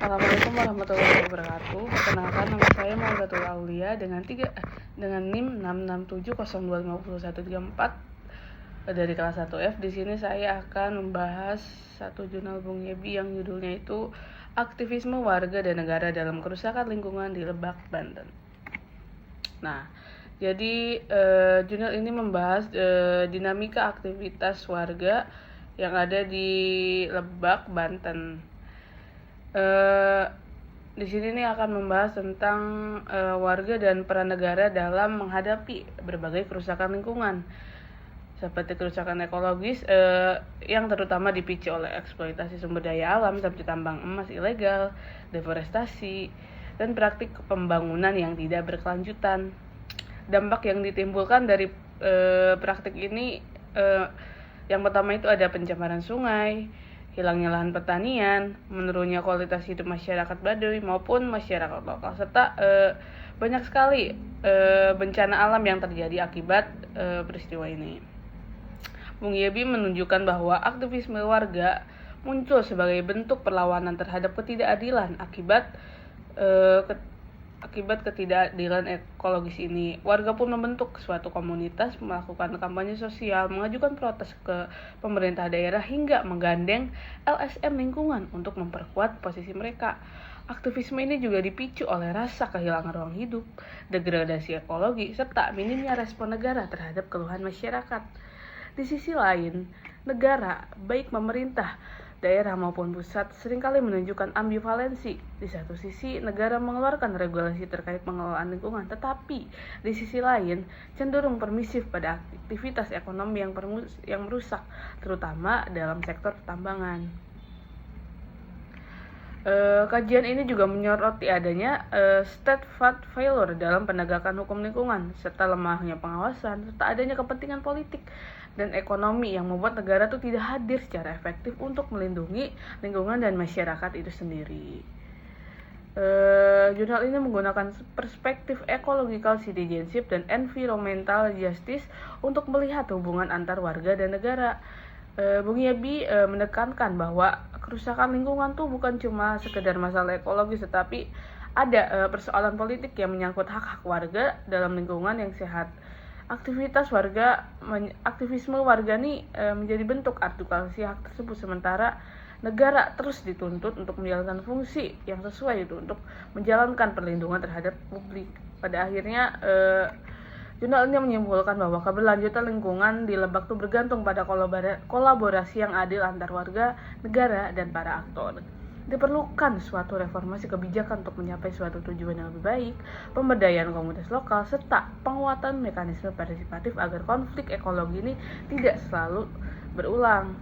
Assalamualaikum warahmatullahi wabarakatuh. Perkenalkan, nama saya Maudatul Aulia dengan NIM 667025134 dari kelas 1F. Di sini saya akan membahas satu jurnal Bung Yebi yang judulnya itu Aktivisme Warga dan Negara dalam Kerusakan Lingkungan di Lebak, Banten. Nah, jadi jurnal ini membahas dinamika aktivitas warga yang ada di Lebak, Banten. Di sini nih akan membahas tentang warga dan peran negara dalam menghadapi berbagai kerusakan lingkungan, seperti kerusakan ekologis yang terutama dipicu oleh eksploitasi sumber daya alam seperti tambang emas ilegal, deforestasi, dan praktik pembangunan yang tidak berkelanjutan. Dampak yang ditimbulkan dari praktik ini yang pertama itu ada pencemaran sungai, hilangnya lahan pertanian, menurunnya kualitas hidup masyarakat Baduy maupun masyarakat lokal, serta banyak sekali bencana alam yang terjadi akibat peristiwa ini. Bung Yebi menunjukkan bahwa aktivisme warga muncul sebagai bentuk perlawanan terhadap ketidakadilan akibat ketidakadilan ekologis ini. Warga pun membentuk suatu komunitas, melakukan kampanye sosial, mengajukan protes ke pemerintah daerah hingga menggandeng LSM lingkungan untuk memperkuat posisi mereka. Aktivisme ini juga dipicu oleh rasa kehilangan ruang hidup, degradasi ekologi, serta minimnya respon negara terhadap keluhan masyarakat. Di sisi lain, negara, baik pemerintah, daerah maupun pusat, seringkali menunjukkan ambivalensi. Di satu sisi, negara mengeluarkan regulasi terkait pengelolaan lingkungan, tetapi di sisi lain cenderung permisif pada aktivitas ekonomi yang merusak, terutama dalam sektor pertambangan. Kajian ini juga menyoroti adanya state failure dalam penegakan hukum lingkungan, serta lemahnya pengawasan, serta adanya kepentingan politik dan ekonomi yang membuat negara itu tidak hadir secara efektif untuk melindungi lingkungan dan masyarakat itu sendiri. Jurnal ini menggunakan perspektif ecological citizenship dan environmental justice untuk melihat hubungan antar warga dan negara. Bung Yebi menekankan bahwa kerusakan lingkungan tuh bukan cuma sekedar masalah ekologis, tetapi ada persoalan politik yang menyangkut hak-hak warga dalam lingkungan yang sehat. Aktivisme warga nih menjadi bentuk artikulasi hak tersebut, sementara negara terus dituntut untuk menjalankan fungsi yang sesuai itu untuk menjalankan perlindungan terhadap publik. Pada akhirnya jurnal ini menyimpulkan bahwa keberlanjutan lingkungan di Lebak itu bergantung pada kolaborasi yang adil antar warga, negara, dan para aktor. Diperlukan suatu reformasi kebijakan untuk mencapai suatu tujuan yang lebih baik, pemberdayaan komunitas lokal, serta penguatan mekanisme partisipatif agar konflik ekologi ini tidak selalu berulang.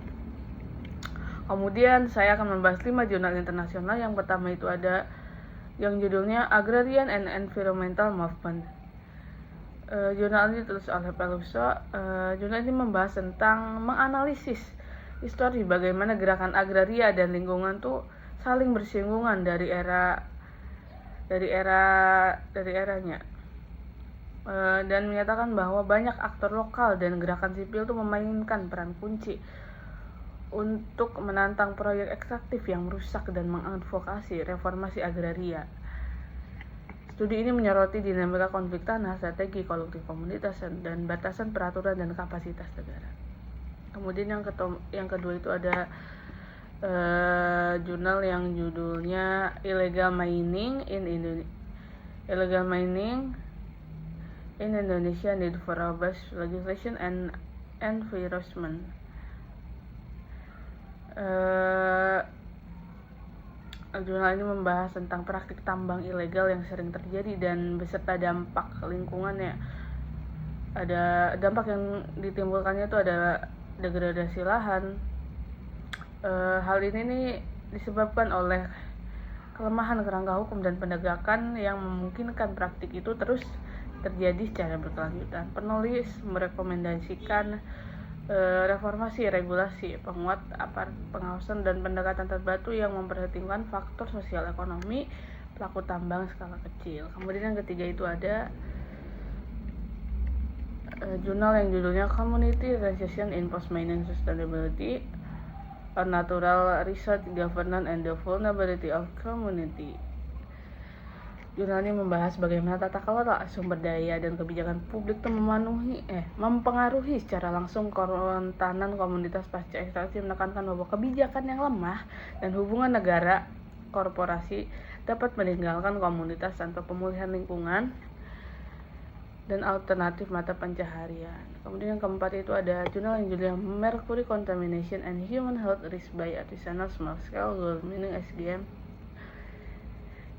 Kemudian saya akan membahas 5 jurnal internasional. Yang pertama itu ada yang judulnya Agrarian and Environmental Movement. Jurnal ini ditulis oleh Peluso. Jurnal ini membahas tentang menganalisis histori bagaimana gerakan agraria dan lingkungan tuh saling bersinggungan dari eranya, dan menyatakan bahwa banyak aktor lokal dan gerakan sipil tuh memainkan peran kunci untuk menantang proyek ekstraktif yang merusak dan mengadvokasi reformasi agraria. Studi ini menyoroti dinamika konflik tanah, strategi kolektif komunitas, dan batasan peraturan dan kapasitas negara. Kemudian yang kedua itu ada jurnal yang judulnya Illegal Mining in Indonesia Need for Robust Legislation and Enforcement. Jurnal ini membahas tentang praktik tambang ilegal yang sering terjadi dan beserta dampak lingkungannya. Ada dampak yang ditimbulkannya itu ada degradasi lahan. Hal ini nih disebabkan oleh kelemahan kerangka hukum dan penegakan yang memungkinkan praktik itu terus terjadi secara berkelanjutan. Penulis merekomendasikan reformasi regulasi, penguat aparat pengawasan dan pendekatan terbaru yang memperhatikan faktor sosial ekonomi pelaku tambang skala kecil. Kemudian yang ketiga itu ada jurnal yang judulnya Community Organization in Post Mining Sustainability. on Natural Resource Governance and the Vulnerability of Community. Jurnal ini membahas bagaimana tata kelola sumber daya dan kebijakan publik itu mempengaruhi secara langsung kerentanan komunitas pasca ekstraksi, menekankan bahwa kebijakan yang lemah dan hubungan negara korporasi dapat meninggalkan komunitas tanpa pemulihan lingkungan dan alternatif mata pencaharian. Kemudian yang keempat itu ada jurnal yang judulnya Mercury Contamination and Human Health Risk by Artisanal Small Scale Gold Mining SGM,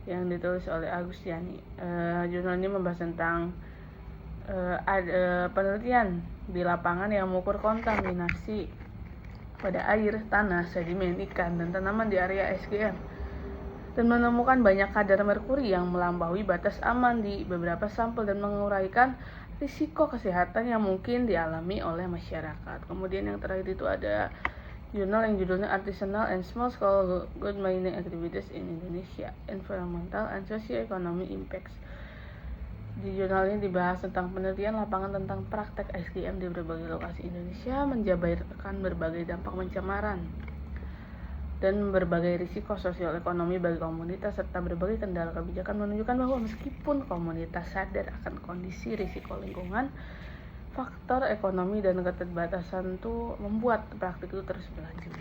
yang ditulis oleh Agustiani. Jurnal ini membahas tentang penelitian di lapangan yang mengukur kontaminasi pada air, tanah, sedimen, ikan, dan tanaman di area SGM, dan menemukan banyak kadar merkuri yang melampaui batas aman di beberapa sampel dan menguraikan risiko kesehatan yang mungkin dialami oleh masyarakat. Kemudian yang terakhir itu ada jurnal yang judulnya Artisanal and Small Scale Gold Mining Activities in Indonesia, Environmental and Socio-Economic Impacts. Di jurnal ini dibahas tentang penelitian lapangan tentang praktek SGM di berbagai lokasi Indonesia, menjabarkan berbagai dampak pencemaran dan berbagai risiko sosial ekonomi bagi komunitas, serta berbagai kendala kebijakan, menunjukkan bahwa meskipun komunitas sadar akan kondisi risiko lingkungan, faktor ekonomi dan keterbatasan itu membuat praktik itu terus berlanjut.